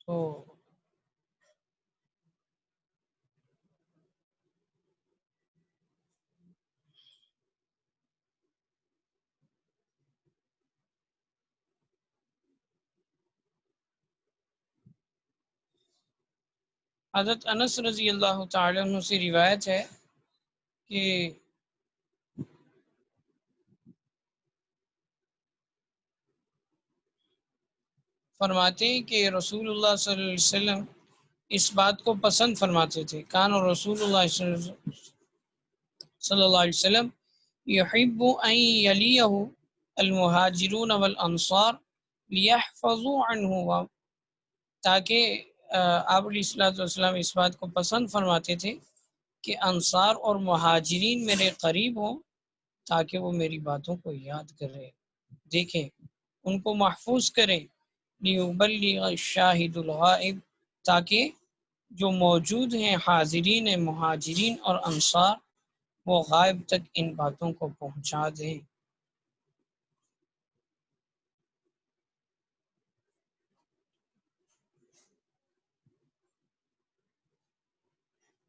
تو حضرت انس رضی اللہ تعالی عنہ سے روایت ہے کہ فرماتے ہیں کہ رسول اللہ صلی اللہ علیہ وسلم اس بات کو پسند فرماتے تھے. کان رسول اللہ صلی اللہ علیہ وسلم یحب ان یلیہ المہاجرون والانصار لیحفظوا عنہ، تاکہ آپ علیہ الصلوۃ والسلام اس بات کو پسند فرماتے تھے کہ انصار اور مہاجرین میرے قریب ہوں تاکہ وہ میری باتوں کو یاد کریں، دیکھیں، ان کو محفوظ کریں. لیبلغ الشاہد الغائب، تاکہ جو موجود ہیں حاضرین مہاجرین اور انصار وہ غائب تک ان باتوں کو پہنچا دیں.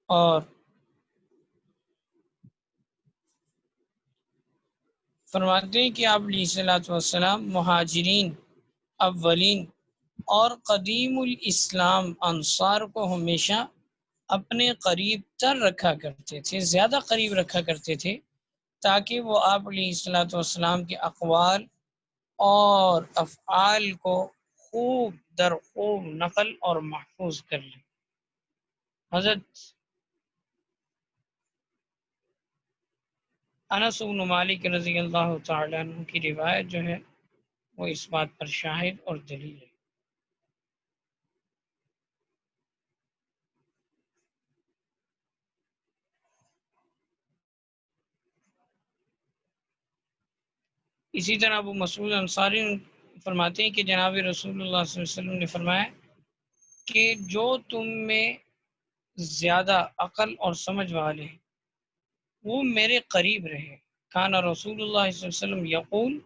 اور فرماتے ہیں کہ آپ علیہ الصلوۃ والسلام مہاجرین اولین اور قدیم الاسلام انصار کو ہمیشہ اپنے قریب تر رکھا کرتے تھے، زیادہ قریب رکھا کرتے تھے، تاکہ وہ آپ علیہ الصلوۃ والسلام کے اقوال اور افعال کو خوب در خوب نقل اور محفوظ کر لیں. حضرت انس بن مالک رضی اللہ تعالیٰ عنہ کی روایت جو ہے وہ اس بات پر شاہد اور دلیل ہے. اسی طرح ابو مسعود انصاری فرماتے ہیں کہ جناب رسول اللہ صلی اللہ علیہ وسلم نے فرمایا کہ جو تم میں زیادہ عقل اور سمجھ والے ہیں وہ میرے قریب رہے. کان رسول اللہ صلی اللہ علیہ وسلم یقول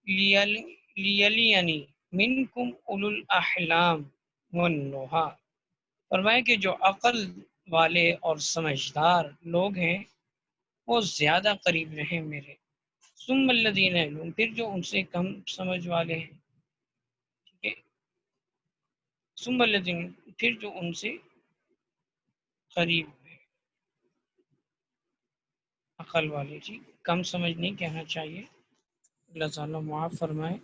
لیلینی منکم اولو الاحلام والنہا، فرمایا کہ جو عقل والے اور سمجھدار لوگ ہیں وہ زیادہ قریب رہیں میرے. ثم الذین یلون، پھر جو ان سے کم سمجھ والے ہیں، ٹھیک ہے، ثم الذین، پھر جو ان سے قریب ہے، عقل والے، جی کم سمجھ نہیں کہنا چاہیے، اللہ تعالیٰ معاف فرمائے.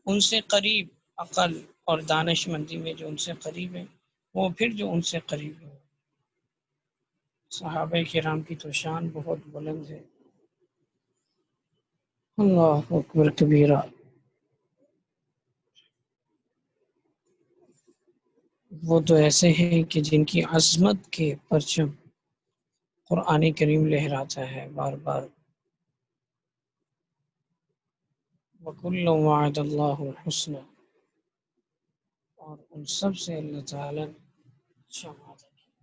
ان سے قریب عقل اور دانش مندی میں جو ان سے قریب ہے وہ پھر جو ان سے قریب ہے. صحابہ کرام کی تو شان بہت بلند ہے. اللہ اکبر کبیرہ. وہ تو ایسے ہیں کہ جن کی عظمت کے پرچم قرآن کریم لہراتا ہے بار بار. وَكُلًّا وَعَدَ اللَّهُ الْحُسْنَى، اور ان سب سے اللہ تعالیٰ نے اچھا وعدہ کیا.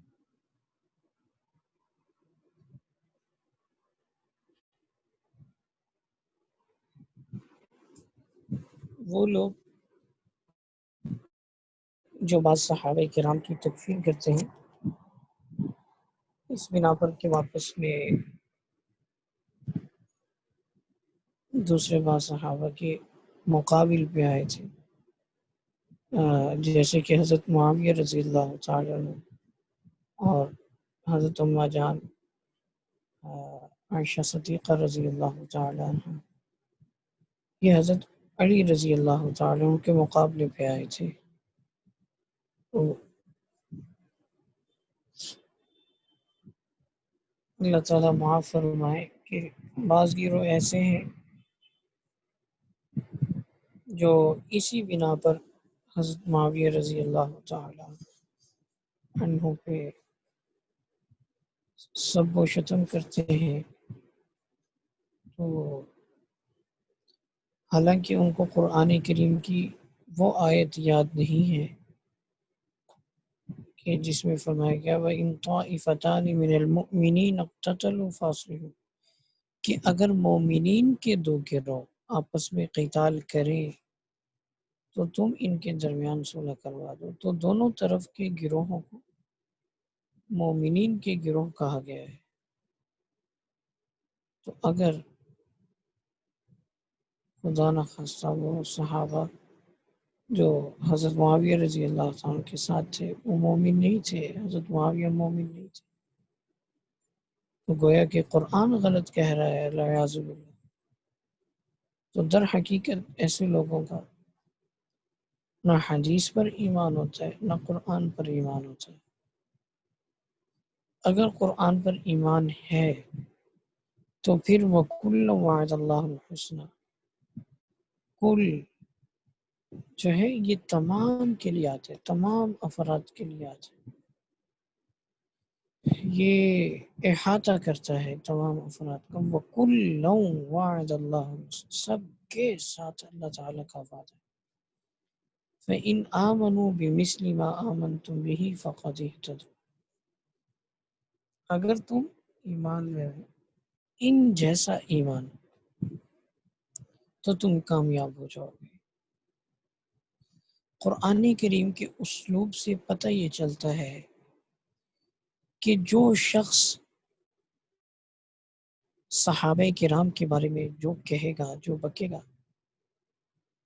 وہ لوگ جو بعض صحابہ کرام کی تکفیر کرتے ہیں اس بنا پر کہ واپس میں دوسرے بعض صحابہ کے مقابل پہ آئے تھے، جیسے کہ حضرت معاویہ رضی اللہ تعالیٰ عنہ اور حضرت اماں جان عائشہ صدیقہ رضی اللہ تعالیٰ عنہ، یہ حضرت علی رضی اللہ تعالیٰ عنہ کے مقابلے پہ آئے تھے. تو اللہ تعالیٰ معاف فرمائے کہ بعض گروہ ایسے ہیں جو اسی بنا پر حضرت معاویہ رضی اللہ تعالیٰ عنہ پہ سب و شتم کرتے ہیں. تو حالانکہ ان کو قرآن کریم کی وہ آیت یاد نہیں ہے کہ جس میں فرمایا گیا وَإِن طَائِفَتَانِ مِنَ الْمُؤْمِنِينَ اقْتَتَلُوا فَأَصْلِحُوا، کہ اگر مومنین کے دو گروہ آپس میں قتال کریں تو تم ان کے درمیان صلح کروا دو. تو دونوں طرف کے گروہوں کو مومنین کے گروہ کہا گیا ہے. تو اگر خدا نخواستہ وہ صحابہ جو حضرت معاویہ رضی اللہ عنہ کے ساتھ تھے وہ مومن نہیں تھے، حضرت معاویہ مومن نہیں تھے، تو گویا کہ قرآن غلط کہہ رہا ہے والعیاذ باللہ. تو در حقیقت ایسے لوگوں کا نہ حدیث پر ایمان ہوتا ہے نہ قرآن پر ایمان ہوتا ہے. اگر قرآن پر ایمان ہے تو پھر وَكُلًّا وَعَدَ اللَّهُ الْحُسْنَى، کل جو ہے یہ تمام کے لیے آتے ہیں، تمام افراد کے لیے آتے ہیں، یہ احاطہ کرتا ہے تمام افراد کا. وَكُلًّا وَعَدَ اللَّهُ الْحُسْنَى، سب کے ساتھ اللہ تعالیٰ کا وعدہ. فَإِنْ آمَنُوا بِمِثْلِ مَا آمَنْتُمْ بِهِ فَقَدِ اهْتَدَوْا، اگر تم ایمان لے ان جیسا ایمان تو تم کامیاب ہو جاؤ گے. قرآن کریم کے اسلوب سے پتہ یہ چلتا ہے کہ جو شخص صحابہ کرام کے بارے میں جو کہے گا، جو بکے گا،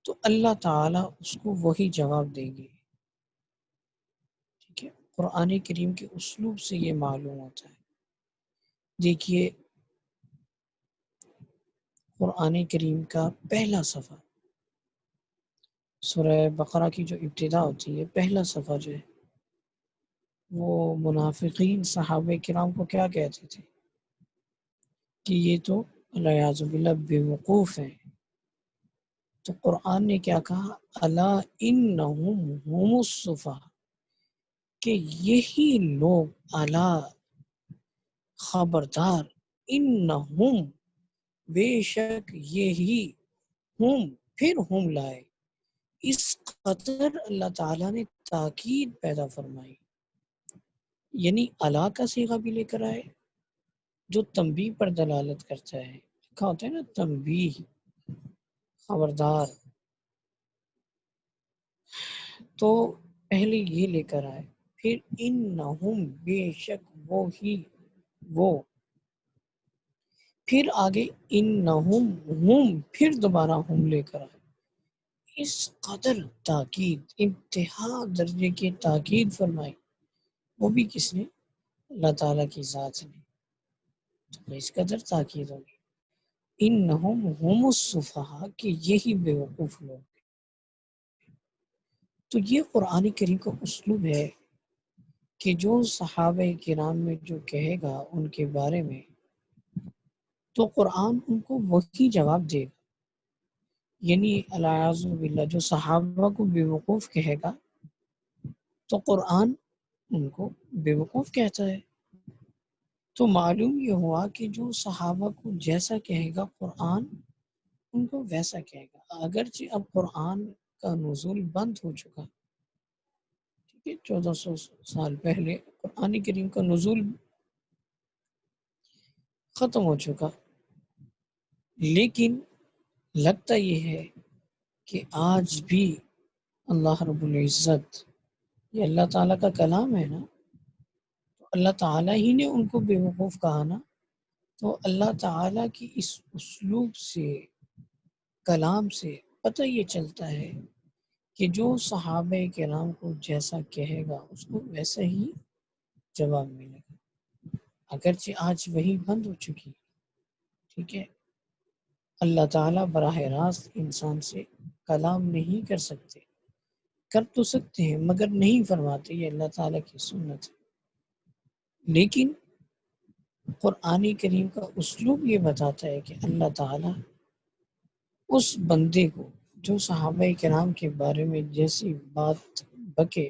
تو اللہ تعالیٰ اس کو وہی جواب دیں گے. ٹھیک ہے، قرآن کریم کے اسلوب سے یہ معلوم ہوتا ہے. دیکھیے قرآن کریم کا پہلا صفحہ، سورہ بقرہ کی جو ابتدا ہوتی ہے، پہلا صفحہ جو ہے وہ منافقین صحابہ کرام کو کیا کہتے تھے کہ یہ تو والعیاذ باللہ بے وقوف ہیں. تو قرآن نے کیا کہا، الا انہم هم الصفہاء، کہ یہی لوگ، الا خبردار، انہم بے شک یہی، ہم پھر ہم لائے. اس قدر اللہ تعالیٰ نے تاکید پیدا فرمائی، یعنی الا کا صیغہ بھی لے کر آئے جو تنبیہ پر دلالت کرتا ہے. لکھا ہوتا ہے نا تنبیہ، خبردار. تو پہلے یہ لے کر آئے، پھر انہم بے شک وہ ہی، وہ، پھر آگے انہم ہم، پھر دوبارہ ہم لے کر آئے. اس قدر تاکید، انتہا درجے کی تاکید فرمائی، وہ بھی کس نے؟ اللہ تعالیٰ کی ذات نے. تو اس قدر تاکید ہوگی، انہم هم الصفہاء، کہ یہی بے وقوف لوگ. تو یہ قرآن کریم کا اسلوب ہے کہ جو صحابہ کرام میں جو کہے گا ان کے بارے میں، تو قرآن ان کو وہی جواب دے گا. یعنی العیاذ باللہ جو صحابہ کو بے وقوف کہے گا تو قرآن ان کو بے وقوف کہتا ہے. تو معلوم یہ ہوا کہ جو صحابہ کو جیسا کہے گا قرآن ان کو ویسا کہے گا. اگرچہ اب قرآن کا نزول بند ہو چکا، ٹھیک ہے، 1400 سال پہلے قرآن کریم کا نزول ختم ہو چکا، لیکن لگتا یہ ہے کہ آج بھی اللہ رب العزت، یہ اللہ تعالیٰ کا کلام ہے نا، تو اللہ تعالیٰ ہی نے ان کو بے وقوف کہا نا. تو اللہ تعالیٰ کی اس اسلوب سے، کلام سے پتہ یہ چلتا ہے کہ جو صحابہ کرام کو جیسا کہے گا اس کو ویسا ہی جواب ملے گا. اگرچہ آج وہی بند ہو چکی، ٹھیک ہے، اللہ تعالیٰ براہ راست انسان سے کلام نہیں کر سکتے، کر تو سکتے ہیں مگر نہیں فرماتے، یہ اللہ تعالیٰ کی سنت ہے. لیکن قرآن کریم کا اسلوب یہ بتاتا ہے کہ اللہ تعالیٰ اس بندے کو جو صحابہ کرام کے بارے میں جیسی بات بکے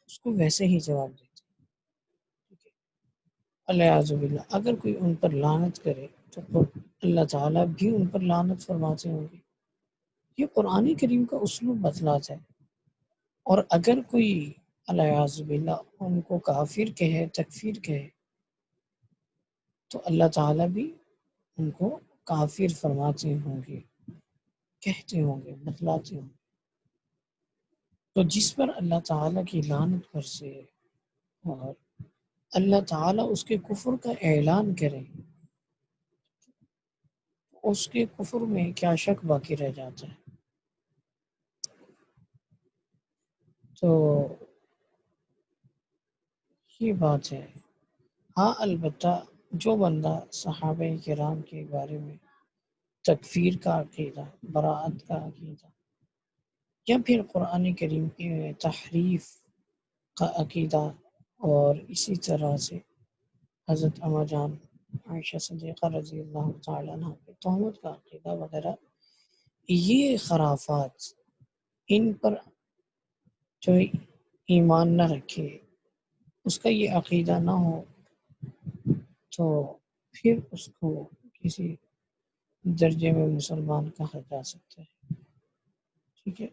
اس کو ویسے ہی جواب دیتے. العیاذ باللہ اگر کوئی ان پر لعنت کرے تو اللہ تعالیٰ بھی ان پر لعنت فرماتے ہوں گے. یہ قرآن کریم کا اسلوب بتلاتا ہے. اور اگر کوئی العیاذ باللہ ان کو کافر کہے، تکفیر کہے، تو اللہ تعالیٰ بھی ان کو کافر فرماتے ہوں گے، کہتے ہوں گے، بتلاتے ہوں گے. تو جس پر اللہ تعالیٰ کی لعنت برسے اور اللہ تعالیٰ اس کے کفر کا اعلان کرے، اس کے کفر میں کیا شک باقی رہ جاتا ہے؟ تو یہ بات ہے۔ ہاں البتہ جو بندہ صحابہ کرام کے بارے میں تکفیر کا عقیدہ، براءت کا عقیدہ یا پھر قرآن کریم کی تحریف کا عقیدہ، اور اسی طرح سے حضرت اما جان عائشہ صدیقہ رضی اللہ تعالیٰ عنہ پہ تہمت کا عقیدہ وغیرہ، یہ خرافات، ان پر جو ایمان نہ رکھے، اس کا یہ عقیدہ نہ ہو، تو پھر اس کو کسی درجے میں مسلمان کہا جا سکتا ہے، ٹھیک ہے،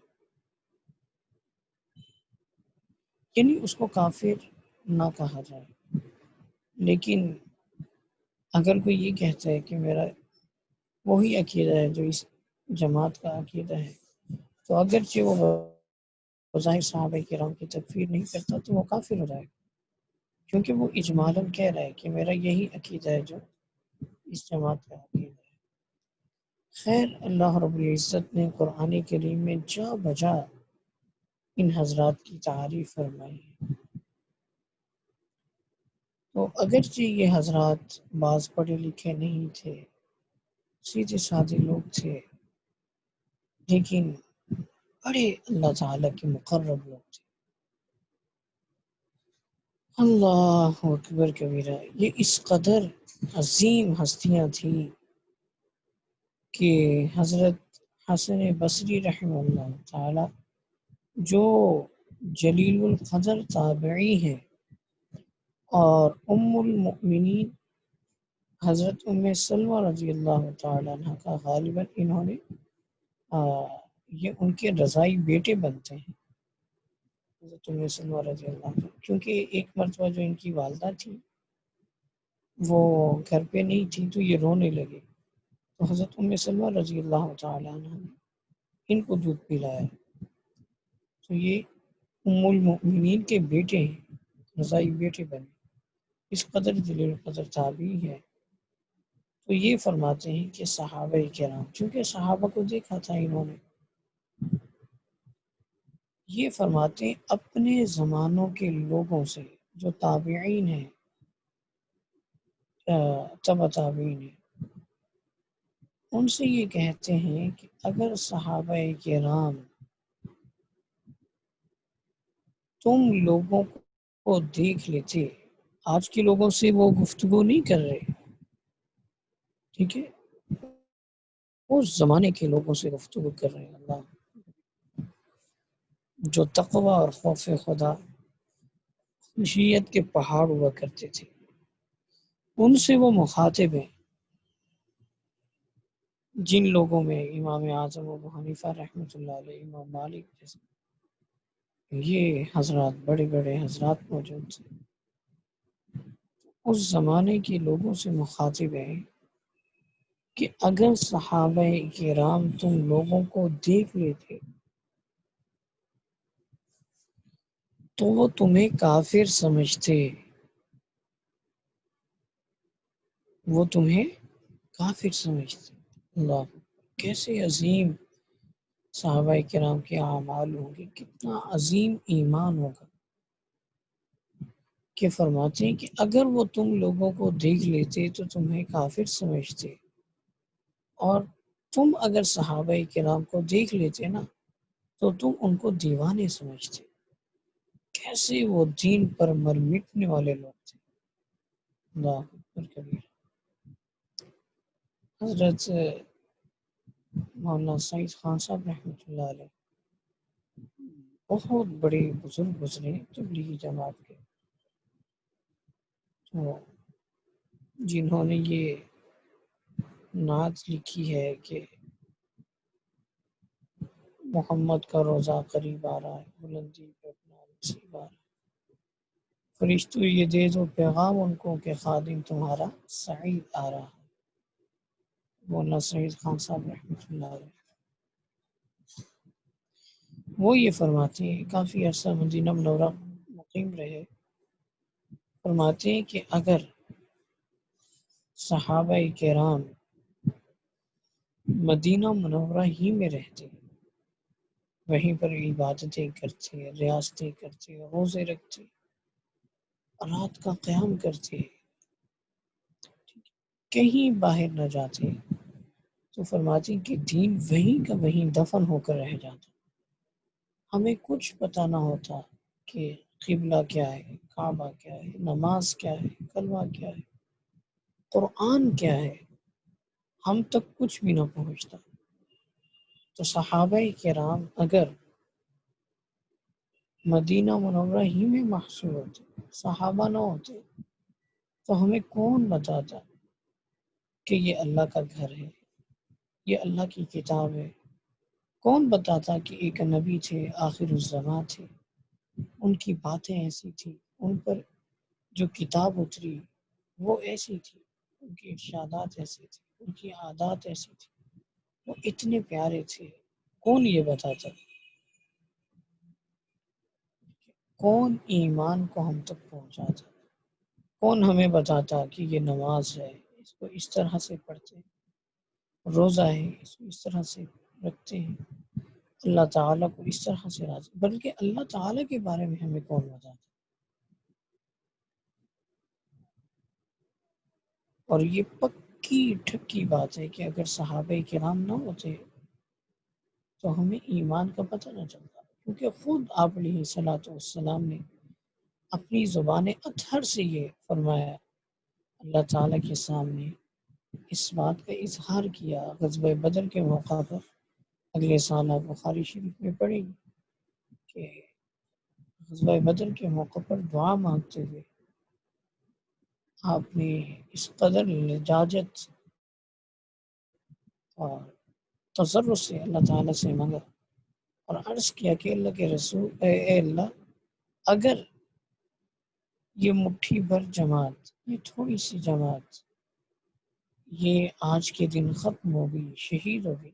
یعنی اس کو کافر نہ کہا جائے۔ لیکن اگر کوئی یہ کہتا ہے کہ میرا وہی عقیدہ ہے جو اس جماعت کا عقیدہ ہے، تو اگرچہ وہ بظاہر صحابہ کرام کی تکفیر نہیں کرتا تو وہ کافر ہو جائے گا، کیونکہ وہ اجمالاً کہہ رہا ہے کہ میرا یہی عقیدہ ہے جو اس جماعت کا عقیدہ ہے۔ خیر، اللہ رب العزت نے قرآن کریم میں جا بجا ان حضرات کی تعریف فرمائی ہے۔ تو اگرچہ یہ حضرات بعض پڑھے لکھے نہیں تھے، سیدھے سادے لوگ تھے، لیکن بڑے اللہ تعالیٰ کے مقرب لوگ تھے۔ اللہ اکبر کبیرہ، یہ اس قدر عظیم ہستیاں تھیں کہ حضرت حسن بصری رحمہ اللہ تعالی، جو جلیل القدر تابعی ہیں، اور ام المؤمنین حضرت ام سلمہ رضی اللہ تعالی عنہ کا غالباً انہوں نے یہ ان کے رضائی بیٹے بنتے ہیں، حضرت ام سلمہ رضی اللہ عنہ، کیونکہ ایک مرتبہ جو ان کی والدہ تھی وہ گھر پہ نہیں تھی تو یہ رونے لگے، تو حضرت ام سلمہ رضی اللہ تعالی عنہ نے ان کو دودھ پلایا، تو یہ ام المؤمنین کے بیٹے ہیں، رضائی بیٹے بنے، اس قدر جلیل قدر تابعی ہے۔ تو یہ فرماتے ہیں کہ صحابہ کرام، چونکہ صحابہ کو دیکھا تھا انہوں نے، یہ فرماتے ہیں اپنے زمانوں کے لوگوں سے جو تابعین ہیں، تبع تابعین ہیں، ان سے یہ کہتے ہیں کہ اگر صحابہ کرام تم لوگوں کو دیکھ لیتے، آج کے لوگوں سے وہ گفتگو نہیں کر رہے، ٹھیک ہے، اس زمانے کے لوگوں سے گفتگو کر رہے ہیں، اللہ جو تقوی اور خوف خدا، خشیت کے پہاڑ ہوا کرتے تھے، ان سے وہ مخاطب ہیں، جن لوگوں میں امام اعظم ابو حنیفہ رحمۃ اللہ علیہ، امام مالک جیسے یہ حضرات، بڑے بڑے حضرات موجود تھے، اس زمانے کے لوگوں سے مخاطب ہیں کہ اگر صحابہ کرام تم لوگوں کو دیکھ لیتے تو وہ تمہیں کافر سمجھتے، وہ تمہیں کافر سمجھتے۔ اللہ، کیسے عظیم صحابہ کرام کے اعمال ہوں گے، کتنا عظیم ایمان ہوگا کہ فرماتے ہیں کہ اگر وہ تم لوگوں کو دیکھ لیتے تو تمہیں کافر سمجھتے، اور تم اگر صحابہ کرام کو دیکھ لیتے نا تو تم ان کو دیوانے سمجھتے۔ کیسے وہ دین پر مر مٹنے والے لوگ تھے، اللہ اکبر کبیر۔ حضرت مولانا سعید خان صاحب رحمۃ اللہ علیہ بہت بڑے بزرگ گزرے تبلیغی جماعت کے، تو جنہوں نے یہ نعت لکھی ہے کہ محمد کا روزہ قریب آ رہا ہے، بلندی پہ اپنا نصیب آ رہا ہے، فرشتوں یہ دے دو پیغام ان کو کہ خادم تمہارا سعید آ رہا ہے، مولانا سعید خان صاحب رحمۃ اللہ علیہ۔ وہ یہ فرماتے ہیں، کافی عرصہ مدینہ منورہ مقیم رہے، فرماتے ہیں کہ اگر صحابہ کرام مدینہ منورہ ہی میں رہتے، وہیں پر عبادتیں کرتے، ریاستیں کرتے، روزے رکھتے، رات کا قیام کرتے، کہیں باہر نہ جاتے، تو فرماتے ہیں کہ دین وہیں کا وہیں دفن ہو کر رہ جاتا، ہمیں کچھ پتہ نہ ہوتا کہ قبلہ کیا ہے، کعبہ کیا ہے، نماز کیا ہے، کلمہ کیا ہے، قرآن کیا ہے، ہم تک کچھ بھی نہ پہنچتا۔ تو صحابہ کرام اگر مدینہ منورہ ہی میں محصور ہوتے، صحابہ نہ ہوتے، تو ہمیں کون بتاتا کہ یہ اللہ کا گھر ہے، یہ اللہ کی کتاب ہے؟ کون بتاتا کہ ایک نبی تھے، آخر الزماں تھے، ان کی باتیں ایسی تھی، ان پر جو کتاب اتری وہ ایسی تھی، ان کی ارشادات ایسی تھی، ان کی عادات ایسی تھی، وہ اتنے پیارے تھے؟ کون یہ بتاتا؟ کون ایمان کو ہم تک پہنچاتا؟ کون ہمیں بتاتا کہ یہ نماز ہے، اس کو اس طرح سے پڑھتے ہیں، روزہ ہے اس کو اس طرح سے رکھتے ہیں، اللہ تعالیٰ کو اس طرح سے راضی؟ بلکہ اللہ تعالیٰ کے بارے میں ہمیں کون بتاتا؟ اور یہ پکی ٹھکی بات ہے کہ اگر صحابہ کرام نہ ہوتے تو ہمیں ایمان کا پتہ نہ چلتا، کیونکہ خود آپ علیہ الصلوۃ والسلام نے اپنی زبان اطہر سے یہ فرمایا، اللہ تعالیٰ کے سامنے اس بات کا اظہار کیا غزوہ بدر کے موقع پر۔ اگلے سال آپ بخاری شریف میں پڑھیں گے کہ غزوہ بدر کے موقع پر دعا مانگتے ہوئے آپ نے اس قدر لجاجت اور تضرع سے اللہ تعالیٰ سے مانگا اور عرض کیا کہ اللہ کے رسول، اے اللہ، اگر یہ مٹھی بھر جماعت، یہ تھوڑی سی جماعت، یہ آج کے دن ختم ہو گئی، شہید ہو گئی،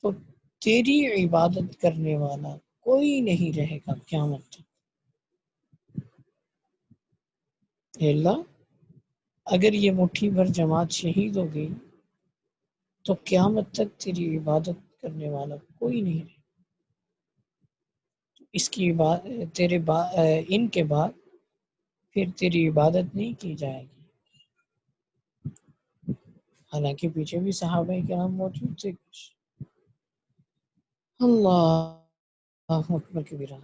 تو تیری عبادت کرنے والا کوئی نہیں رہے گا قیامت تک۔ اے اللہ، اگر یہ مٹھی بھر جماعت شہید ہو گئی تو قیامت تک تیری عبادت کرنے والا کوئی نہیں رہے، اس کی ان کے بعد پھر تیری عبادت نہیں کی جائے گی۔ حالانکہ پیچھے بھی صحابہ کرام موجود تھے کچھ۔ اللہ اکبر کبیرہ۔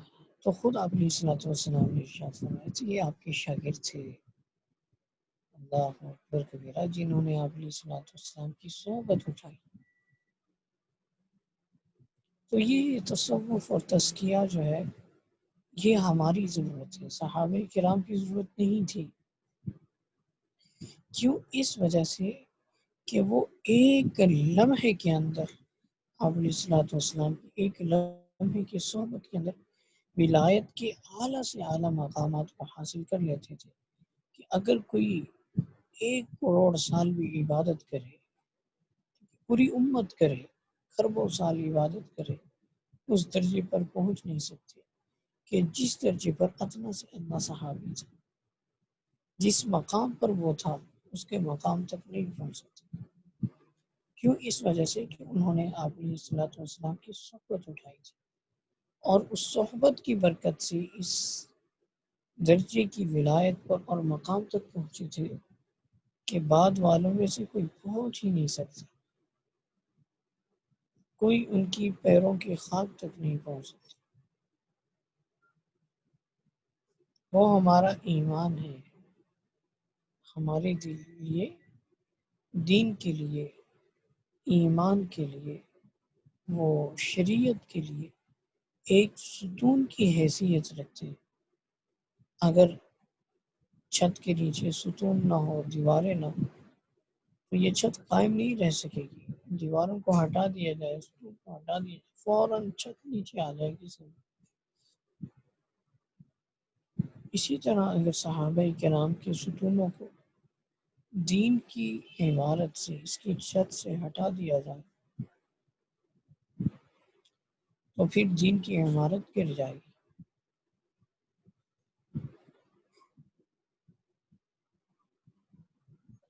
تو خود آپ علیہ الصلوۃ والسلام نے ارشاد فرمایا تھا، یہ آپ کے شاگرد تھے، اللہ اکبر کبیرہ، جنہوں نے آپ علیہ الصلوۃ والسلام کی صحبت اٹھائی۔ تو یہ تصوف اور تزکیہ جو ہے یہ ہماری ضرورت ہے، صحابہ کرام کی ضرورت نہیں تھی۔ کیوں؟ اس وجہ سے کہ وہ ایک لمحے کے اندر آپ علیہ الصلوۃ والسلام کی ایک لمحے کی صحبت کے اندر ولایت کے اعلیٰ سے اعلیٰ مقامات کو حاصل کر لیتے تھے، کہ اگر کوئی 1 کروڑ سال بھی عبادت کرے، پوری امت کرے، خربوں سال عبادت کرے، اس درجے پر پہنچ نہیں سکتے کہ جس درجے پر ادنا سے ادنا صحابی تھا، جس مقام پر وہ تھا اس کے مقام تک نہیں پہنچ سکتے۔ کیوں؟ اس وجہ سے کہ انہوں نے آپ علیہ الصلوۃ والسلام کی صحبت اٹھائی تھی، اور اس صحبت کی برکت سے اس درجے کی ولایت پر اور مقام تک پہنچے تھے کہ بعد والوں میں سے کوئی پہنچ ہی نہیں سکتا، کوئی ان کی پیروں کی خاک تک نہیں پہنچ سکتا۔ وہ ہمارا ایمان ہے، ہمارے لیے، دین کے لیے، ایمان کے لیے، وہ شریعت کے لیے ایک ستون کی حیثیت رکھتے ہیں۔ اگر چھت کے نیچے ستون نہ ہو، دیواریں نہ ہو، تو یہ چھت قائم نہیں رہ سکے گی۔ دیواروں کو ہٹا دیا جائے، ستون کو ہٹا دیا جائے، فوراً چھت نیچے آ جائے گی سب۔ اسی طرح اگر صحابہ کرام کے ستونوں کو دین کی عمارت سے، اس کی چھت سے ہٹا دیا جائے تو پھر دین کی عمارت گر جائے گی۔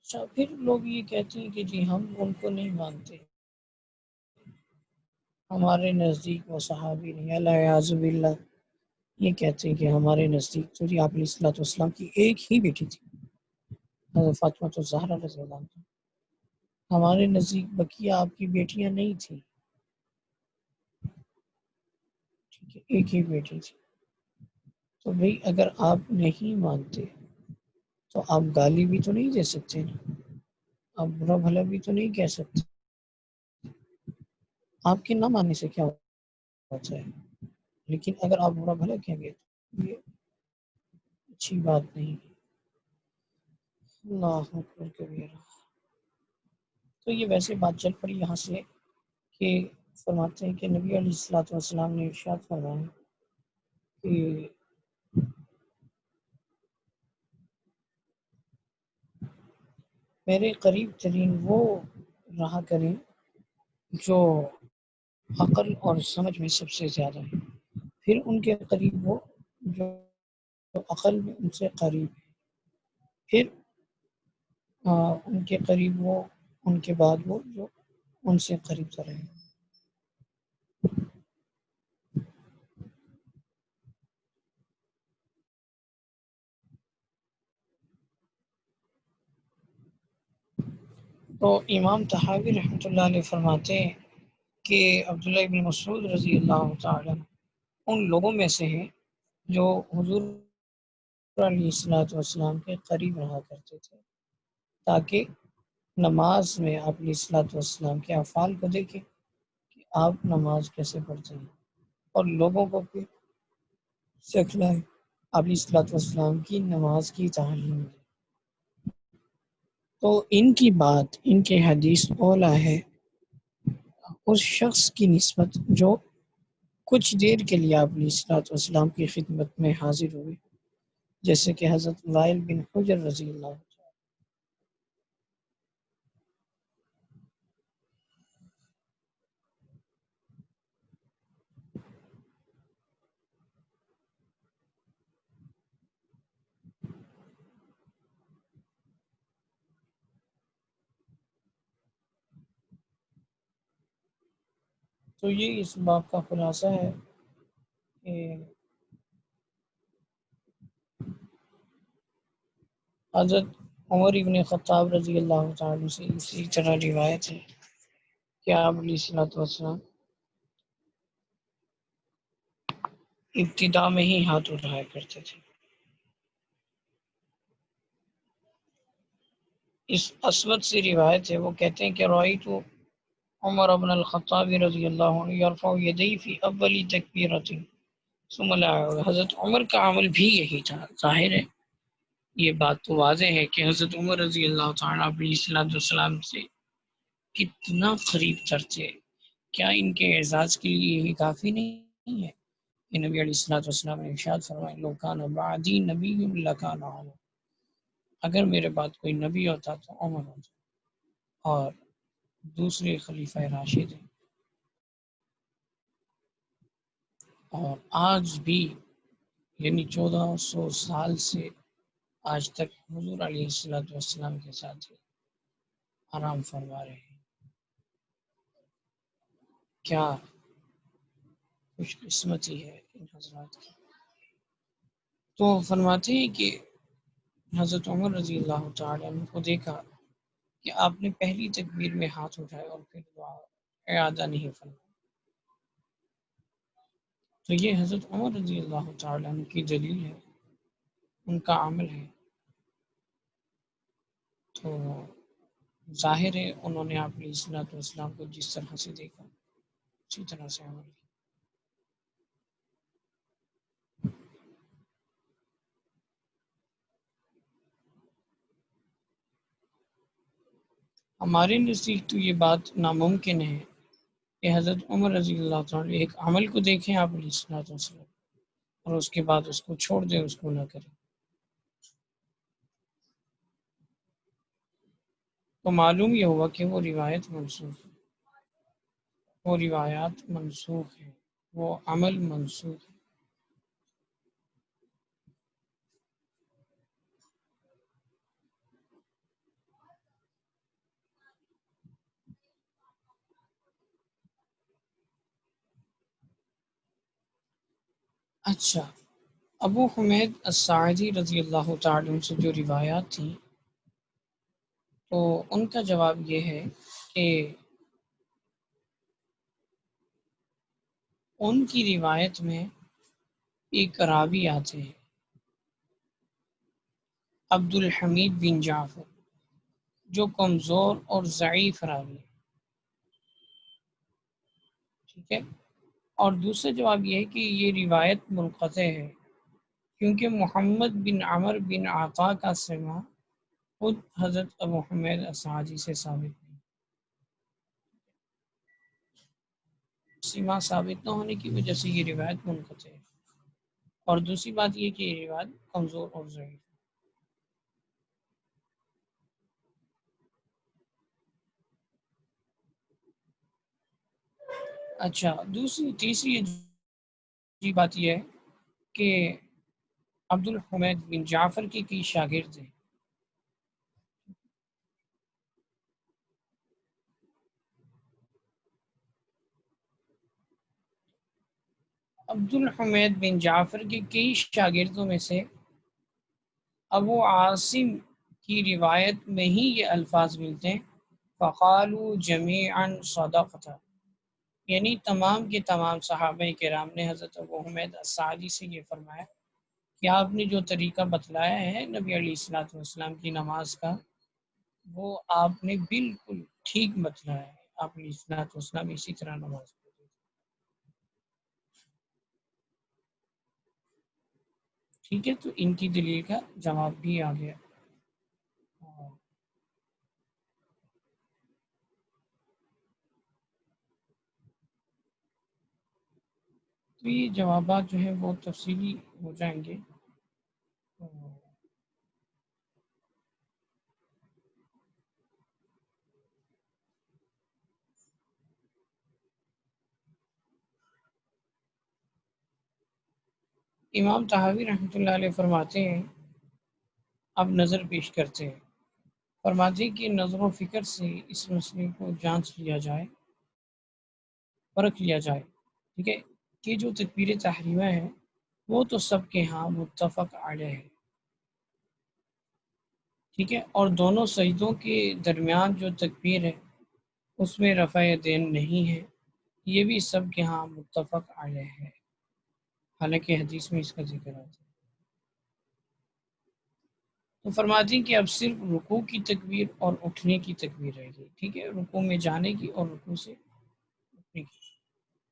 اچھا، پھر لوگ یہ کہتے ہیں کہ جی ہم ان کو نہیں مانتے، ہمارے نزدیک وہ صحابی نہیں، الیاذ باللہ، یہ کہتے ہیں کہ ہمارے نزدیک تو جی آپ علیہ الصلوۃ والسلام کی ایک ہی بیٹی تھی، حضرت فاطمہ الزہرا رضی اللہ عنہا۔ ہمارے نزدیک بقیہ آپ کی بیٹیاں نہیں تھیں، ٹھیک ہے، ایک ہی بیٹی تھی۔ تو بھئی اگر آپ نہیں مانتے تو آپ گالی بھی تو نہیں دے سکتے نا، آپ برا بھلا بھی تو نہیں کہہ سکتے۔ آپ کے نہ ماننے سے کیا ہوتا ہے، لیکن اگر آپ برا بھلا کہیں گے تو یہ اچھی بات نہیں۔ اللہ اکبر کبیرہ۔ تو یہ ویسے بات چل پڑی یہاں سے کہ فرماتے ہیں کہ نبی علیہ الصلوۃ والسلام نے ارشاد فرمایا کہ میرے قریب ترین وہ رہا کریں جو عقل اور سمجھ میں سب سے زیادہ ہے، پھر ان کے قریب وہ جو عقل میں ان سے قریب ہے، پھر ان کے قریب وہ، ان کے بعد وہ جو ان سے قریب تر ہے۔ تو امام طحاوی رحمۃ اللہ علیہ فرماتے ہیں کہ عبداللہ بن مسعود رضی اللہ تعالی ان لوگوں میں سے ہیں جو حضور علیہ الصلوۃ والسلام کے قریب رہا کرتے تھے، تاکہ نماز میں آپ علیہ الصلوۃ والسلام کے افعال کو دیکھیں کہ آپ نماز کیسے پڑھتے ہیں، اور لوگوں کو پھر سکھلائیں آپ علیہ الصلوۃ والسلام کی نماز کی تعلیم دیں۔ تو ان کی بات، ان کے حدیث اولا ہے اس شخص کی نسبت جو کچھ دیر کے لیے آپ علیہ الصلوۃ والسلام کی خدمت میں حاضر ہوئے، جیسے کہ حضرت وائل بن حجر رضی اللہ عنہ۔ تو یہ اس بات کا خلاصہ ہے کہ حضرت عمر ابن خطاب رضی اللہ تعالیٰ سے اسی طرح روایت ہے کہ آپ علیہ الصلوۃ والسلام ابتدا میں ہی ہاتھ اٹھایا کرتے تھے۔ اس اسود سے روایت ہے، وہ کہتے ہیں کہ رأیت عمر بن الخطاب رضی اللہ عنہ یرفع یدیہ فی اول تکبیرۃ ثم لا يعود۔ حضرت عمر کا عمل بھی یہی تھا۔ ظاہر ہے یہ بات تو واضح ہے کہ حضرت عمر رضی اللہ تعالیٰ علیہ السلام سے کتنا قریب تر تھے، کیا ان کے اعزاز کے لیے یہی کافی نہیں ہے کہ نبی علیہ الصلوۃ والسلام نے ارشاد فرمایا لو کان بعدی نبی لکان عمر، اگر میرے بعد کوئی نبی ہوتا تو عمر ہوتا، اور دوسرے خلیفہ راشد ہیں۔ اور آج بھی یعنی 1400 سال سے آج تک حضور علیہ الصلوۃ والسلام کے ساتھ آرام فرما رہے ہیں۔ کیا خوش قسمتی ہے ان حضرات کی۔ تو فرماتے ہیں کہ حضرت عمر رضی اللہ تعالیٰ عنہ کو دیکھا کہ آپ نے پہلی تکبیر میں ہاتھ اٹھائے اور پھر دعا اعادہ نہیں فرمایا۔ تو یہ حضرت عمر رضی اللہ تعالیٰ عنہ کی دلیل ہے، ان کا عمل ہے۔ تو ظاہر ہے انہوں نے آپ علیہ الصلوۃ والسلام کو جس طرح سے دیکھا اسی طرح سے عمل کیا۔ ہمارے نزدیک تو یہ بات ناممکن ہے کہ حضرت عمر رضی اللہ تعالیٰ ایک عمل کو دیکھیں آپ علیہ الصلوۃ والسلام اور اس کے بعد اس کو چھوڑ دیں، اس کو نہ کریں۔ تو معلوم یہ ہوا کہ وہ روایت منسوخ ہے، وہ روایات منسوخ ہیں۔ وہ عمل منسوخ ہے۔ اچھا، ابو حمید الساعدی رضی اللہ تعالیٰ عنہ سے جو روایات تھیں تو ان کا جواب یہ ہے کہ ان کی روایت میں ایک راوی آتے ہیں عبد الحمید بن جعفر، جو کمزور اور ضعیف راوی ہے، ٹھیک ہے۔ اور دوسرا جواب یہ ہے کہ یہ روایت منقطع ہے، کیونکہ محمد بن عمر بن عطا کا سماع خود حضرت ابو حمید الساعدی سے ثابت نہیں، سماع ثابت نہ ہونے کی وجہ سے یہ روایت منقطع ہے، اور دوسری بات یہ کہ یہ روایت کمزور اور ضعیف ہے۔ اچھا، تیسری عجیب بات یہ ہے کہ عبد الحمید بن جعفر کے کئی شاگرد ہیں۔ عبد الحمید بن جعفر کے کئی شاگردوں میں سے ابو عاصم کی روایت میں ہی یہ الفاظ ملتے ہیں، فقالوا جمیعا صدقت، یعنی تمام کے تمام صحابہ کرام نے حضرت ابو حمید الساعدی سے یہ فرمایا کہ آپ نے جو طریقہ بتلایا ہے نبی علیہ الصلوۃ والسلام کی نماز کا، وہ آپ نے بالکل ٹھیک بتلایا ہے، آپ علیہ الصلوۃ والسلام اسی طرح نماز پڑھتے تھے۔ ٹھیک ہے، تو ان کی دلیل کا جواب بھی آ گیا۔ تو یہ جوابات جو ہیں وہ تفصیلی ہو جائیں گے۔ امام طحاوی رحمۃ اللہ علیہ فرماتے ہیں، اب نظر پیش کرتے ہیں، فرماتے ہیں کہ نظر و فکر سے اس مسئلے کو جانچ لیا جائے، پرکھ لیا جائے، ٹھیک ہے، کہ جو تکبیر تحریمہ ہے وہ تو سب کے ہاں متفق علیہ ہے، ٹھیک ہے، اور دونوں سجدوں کے درمیان جو تکبیر ہے اس میں رفع دین نہیں ہے، یہ بھی سب کے ہاں متفق علیہ ہے، حالانکہ حدیث میں اس کا ذکر آتا ہے۔ تو فرماتے ہیں کہ اب صرف رکوع کی تکبیر اور اٹھنے کی تکبیر رہ گئی، ٹھیک ہے، رکوع میں جانے کی اور رکوع سے اٹھنے کی،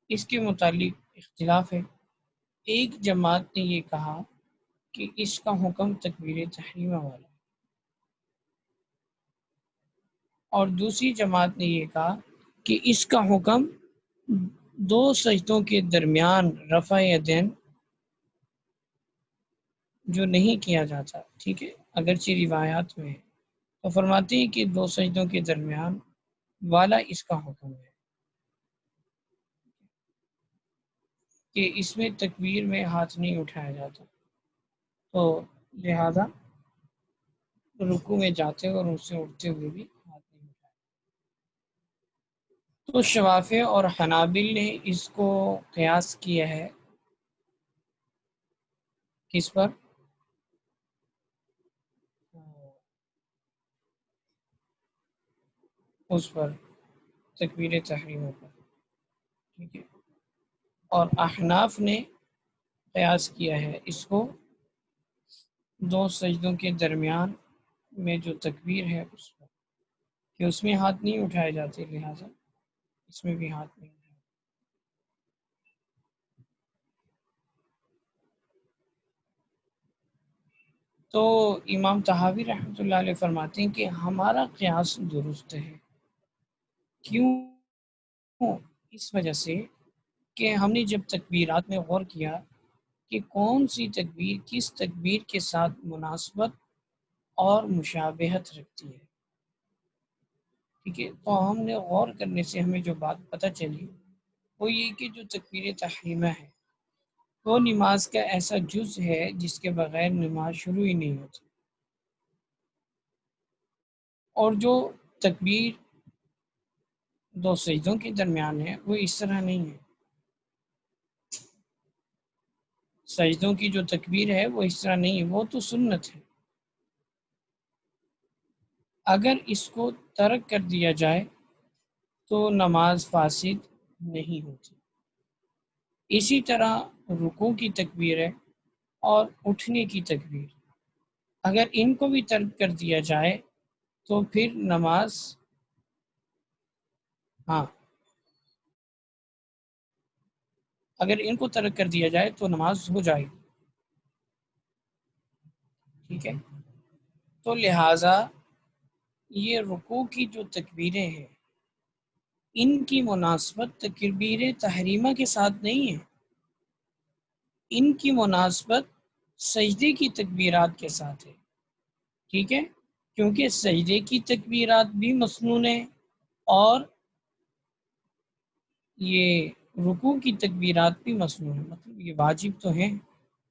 اس کے متعلق اختلاف ہے۔ ایک جماعت نے یہ کہا کہ اس کا حکم تکبیر تحریمہ والا، اور دوسری جماعت نے یہ کہا کہ اس کا حکم دو سجدوں کے درمیان رفع یدین جو نہیں کیا جاتا، ٹھیک ہے، اگرچہ روایات میں ہے، تو فرماتے ہیں کہ دو سجدوں کے درمیان والا اس کا حکم ہے، کہ اس میں تکبیر میں ہاتھ نہیں اٹھایا جاتا، تو لہذا رکوع میں جاتے اور اس سے اٹھتے ہوئے بھی ہاتھ نہیں اٹھایا۔ تو شوافع اور حنابل نے اس کو قیاس کیا ہے کس پر؟ اس پر تکبیر تحریمہ پر، ٹھیک ہے، اور احناف نے قیاس کیا ہے اس کو دو سجدوں کے درمیان میں جو تکبیر ہے اس پر، کہ اس میں ہاتھ نہیں اٹھائے جاتے، لہٰذا اس میں بھی ہاتھ نہیں اٹھائے۔ تو امام طحاوی رحمۃ اللہ علیہ فرماتے ہیں کہ ہمارا قیاس درست ہے، کیوں؟ اس وجہ سے کہ ہم نے جب تکبیرات میں غور کیا کہ کون سی تکبیر کس تکبیر کے ساتھ مناسبت اور مشابہت رکھتی ہے، ٹھیک ہے، تو ہم نے غور کرنے سے ہمیں جو بات پتہ چلی وہ یہ کہ جو تکبیر تحریمہ ہے وہ نماز کا ایسا جز ہے جس کے بغیر نماز شروع ہی نہیں ہوتی، اور جو تکبیر دو سجدوں کے درمیان ہے وہ اس طرح نہیں ہے. سجدوں کی جو تکبیر ہے وہ اس طرح نہیں ہے، وہ تو سنت ہے. اگر اس کو ترک کر دیا جائے تو نماز فاسد نہیں ہوتی. اسی طرح رکوع کی تکبیر ہے اور اٹھنے کی تکبیر، اگر ان کو بھی ترک کر دیا جائے تو پھر نماز، ہاں اگر ان کو ترک کر دیا جائے تو نماز ہو جائے گی. ٹھیک ہے، تو لہٰذا یہ رکوع کی جو تکبیریں ہیں ان کی مناسبت تکبیر تحریمہ کے ساتھ نہیں ہے، ان کی مناسبت سجدے کی تکبیرات کے ساتھ ہے. ٹھیک ہے، کیونکہ سجدے کی تکبیرات بھی مسنون ہیں اور یہ رکوع کی تکبیرات بھی مسنون ہیں. مطلب یہ واجب تو ہیں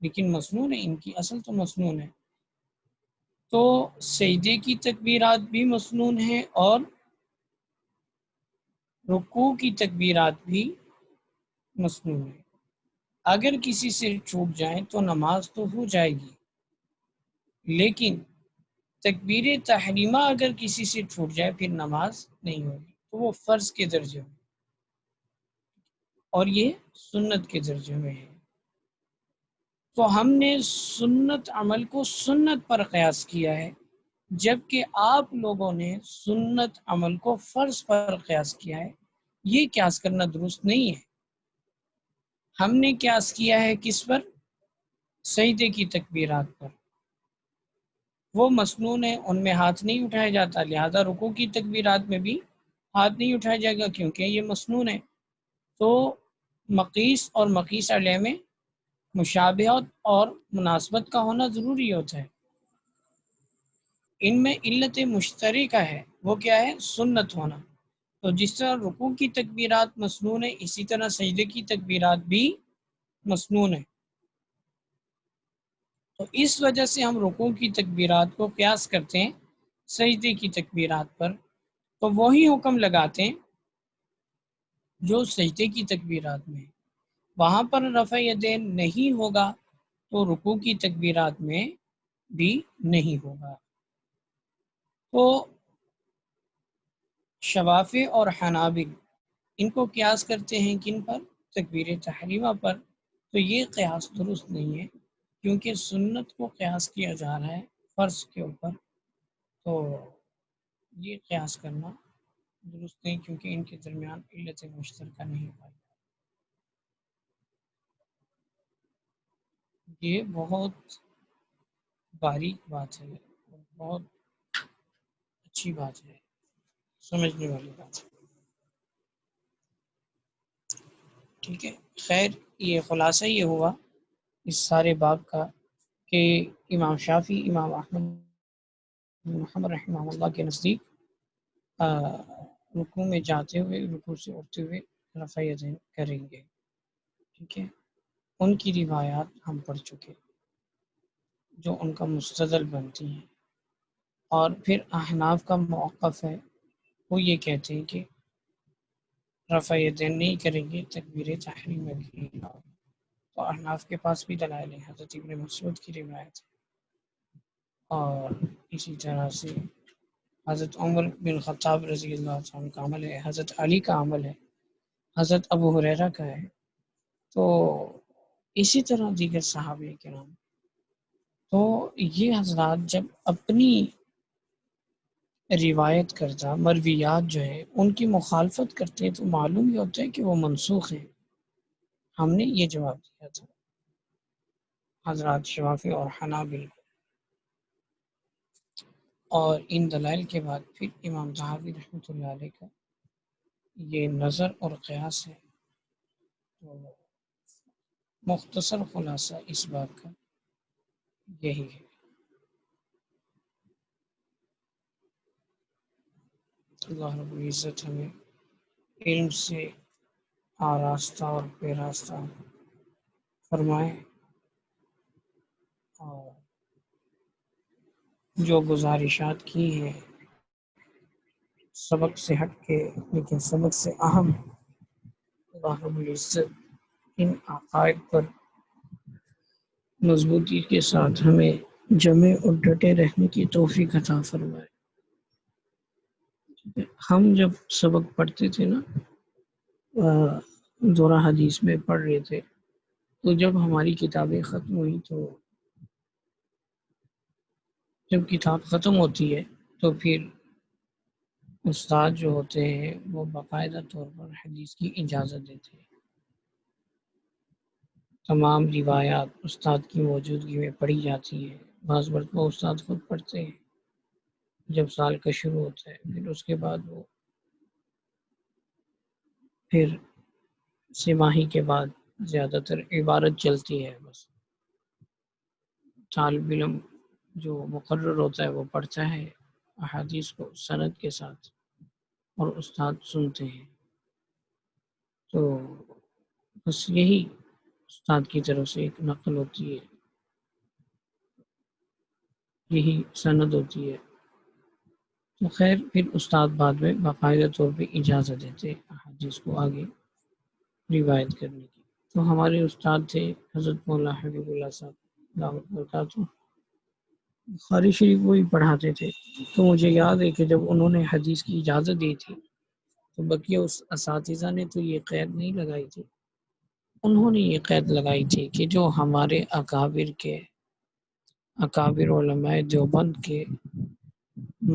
لیکن مسنون ہے، ان کی اصل تو مسنون ہے. تو سجدے کی تکبیرات بھی مسنون ہیں اور رکوع کی تکبیرات بھی مسنون ہیں. اگر کسی سے چھوٹ جائیں تو نماز تو ہو جائے گی، لیکن تکبیر تحریمہ اگر کسی سے چھوٹ جائے پھر نماز نہیں ہوگی، تو وہ فرض کے درجے میں اور یہ سنت کے درجے میں ہے. تو ہم نے سنت عمل کو سنت پر قیاس کیا ہے، جبکہ آپ لوگوں نے سنت عمل کو فرض پر قیاس کیا ہے. یہ قیاس کرنا درست نہیں ہے. ہم نے قیاس کیا ہے کس پر؟ سجدے کی تکبیرات پر. وہ مسنون ہے، ان میں ہاتھ نہیں اٹھایا جاتا، لہذا رکوع کی تکبیرات میں بھی ہاتھ نہیں اٹھایا جائے گا کیونکہ یہ مسنون ہے. تو مقیس اور مقیس علیہ میں مشابہت اور مناسبت کا ہونا ضروری ہوتا ہے. ان میں علت مشترکہ ہے، وہ کیا ہے؟ سنت ہونا. تو جس طرح رکوع کی تکبیرات مسنون ہے اسی طرح سجدے کی تکبیرات بھی مسنون ہے. تو اس وجہ سے ہم رکوع کی تکبیرات کو قیاس کرتے ہیں سجدے کی تکبیرات پر، تو وہی حکم لگاتے ہیں جو سجدے کی تکبیرات میں. وہاں پر رفع یدین نہیں ہوگا تو رکوع کی تکبیرات میں بھی نہیں ہوگا. تو شوافی اور حنابل ان کو قیاس کرتے ہیں کن پر؟ تکبیر تحریمہ پر. تو یہ قیاس درست نہیں ہے کیونکہ سنت کو قیاس کیا جا رہا ہے فرض کے اوپر. تو یہ قیاس کرنا درست نہیں کیونکہ ان کے درمیان علت مشترکہ نہیں پائی. یہ بہت باریک بات ہے، بہت اچھی بات ہے، سمجھنے والی بات ہے. ٹھیک ہے، خیر یہ خلاصہ یہ ہوا اس سارے باب کا کہ امام شافعی، امام احمد محمد رحمہ اللہ کے نزدیک رکوع میں جاتے ہوئے، رکوع سے اٹھتے ہوئے رفع یدین کریں گے. ٹھیک ہے، ان کی روایات ہم پڑھ چکے جو ان کا مستدل بنتی ہیں. اور پھر احناف کا موقف ہے، وہ یہ کہتے ہیں کہ رفع یدین نہیں کریں گے تکبیر تحریم میں بھی. تو احناف کے پاس بھی دلائل ہیں، حضرت ابن مسعود کی روایت ہے اور اسی طرح سے حضرت عمر بن خطاب رضی اللہ عنہ کا عمل ہے، حضرت علی کا عمل ہے، حضرت ابو ہریرہ کا ہے. تو اسی طرح دیگر صحابہ کرام. تو یہ حضرات جب اپنی روایت کردہ مرویات جو ہے ان کی مخالفت کرتے ہیں تو معلوم یہ ہوتا ہے کہ وہ منسوخ ہیں. ہم نے یہ جواب دیا تھا حضرات شوافی اور حنابل، اور ان دلائل کے بعد پھر امام طحاوی رحمۃ اللہ علیہ کا یہ نظر اور قیاس ہے. تو مختصر خلاصہ اس بات کا یہی ہے. اللہ رب العزت ہمیں علم سے آراستہ اور پیراستہ فرمائیں، اور جو گزارشات کی ہیں سبق سے ہٹ کے لیکن سبق سے اہم، اللہ رب العزت ان عقائد پر مضبوطی کے ساتھ ہمیں جمع اور ڈٹے رہنے کی توفیق عطا فرمائے۔ ہم جب سبق پڑھتے تھے نا، دورہ حدیث میں پڑھ رہے تھے، تو جب ہماری کتابیں ختم ہوئی تو جب کتاب ختم ہوتی ہے تو پھر استاد جو ہوتے ہیں وہ باقاعدہ طور پر حدیث کی اجازت دیتے ہیں۔ تمام روایات استاد کی موجودگی میں پڑھی جاتی ہیں، بعض مرتبہ استاد خود پڑھتے ہیں جب سال کا شروع ہوتا ہے، پھر اس کے بعد وہ پھر سہ ماہی کے بعد زیادہ تر عبارت چلتی ہے، بس طالب علم جو مقرر ہوتا ہے وہ پڑھتا ہے احادیث کو سند کے ساتھ اور استاد سنتے ہیں۔ تو بس یہی استاد کی طرف سے ایک نقل ہوتی ہے، یہی سند ہوتی ہے۔ تو خیر پھر استاد بعد میں باقاعدہ طور پہ اجازت دیتے احادیث کو آگے روایت کرنے کی۔ تو ہمارے استاد تھے حضرت مولا حبیب اللہ صاحب دعوت برکاتہ، بخاری شریف وہی پڑھاتے تھے۔ تو مجھے یاد ہے کہ جب انہوں نے حدیث کی اجازت دی تھی تو بقیہ اس اساتذہ نے تو یہ قید نہیں لگائی تھی، انہوں نے یہ قید لگائی تھی کہ جو ہمارے اکابر علماء دیوبند کے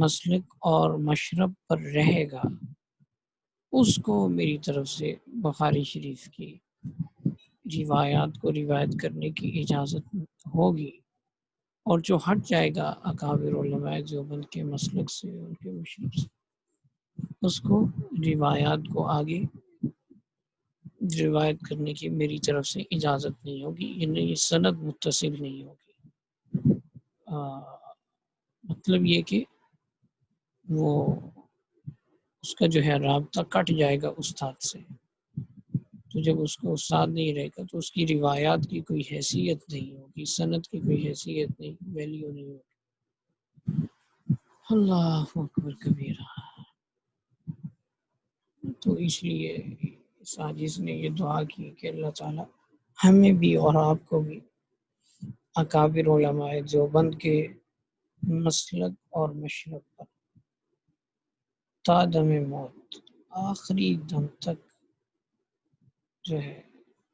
مسلک اور مشرب پر رہے گا، اس کو میری طرف سے بخاری شریف کی روایات کو روایت کرنے کی اجازت ہوگی، اور جو ہٹ جائے گا اکابر علماء دیوبند کے مسلک سے، ان کے مشرب سے، اس کو روایات کو آگے روایت کرنے کی میری طرف سے اجازت نہیں ہوگی، یعنی یہ سند متصل نہیں ہوگی۔ مطلب یہ کہ وہ اس کا جو ہے رابطہ کٹ جائے گا استاد سے، تو جب اس کو استاد نہیں رہے گا تو اس کی روایات کی کوئی حیثیت نہیں ہوگی، سند کی کوئی حیثیت نہیں، ویلیو نہیں ہوگی۔ اللہ اکبر کبیرہ۔ تو اس لیے ساجد نے یہ دعا کی کہ اللہ تعالی ہمیں بھی اور آپ کو بھی اکابر علماء دیوبند کے مسلک اور مشرب پر تا دم موت، آخری دم تک جو ہے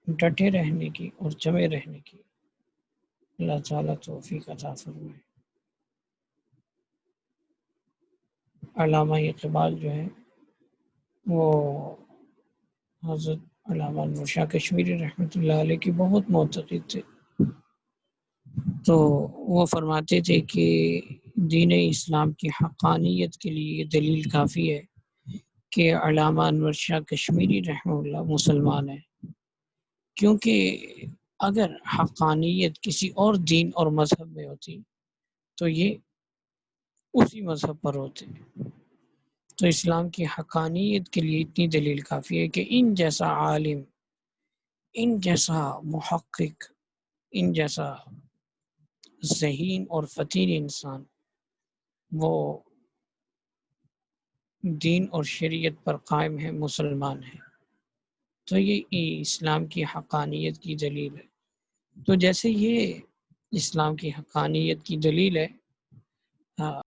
ڈٹے رہنے کی اور جمے رہنے کی اللہ تعالیٰ توفیق عطا فرمائے۔ علامہ اقبال جو ہے وہ حضرت علامہ نور شاہ کشمیری رحمۃ اللہ علیہ کی بہت معتقد تھے، تو وہ فرماتے تھے کہ دین اسلام کی حقانیت کے لیے یہ دلیل کافی ہے کہ علامہ انور شاہ کشمیری رحمہ اللہ مسلمان ہے، کیونکہ اگر حقانیت کسی اور دین اور مذہب میں ہوتی تو یہ اسی مذہب پر ہوتے۔ تو اسلام کی حقانیت کے لیے اتنی دلیل کافی ہے کہ ان جیسا عالم، ان جیسا محقق، ان جیسا ذہین اور فطین انسان وہ دین اور شریعت پر قائم ہے، مسلمان ہے، تو یہ اسلام کی حقانیت کی دلیل ہے۔ تو جیسے یہ اسلام کی حقانیت کی دلیل ہے،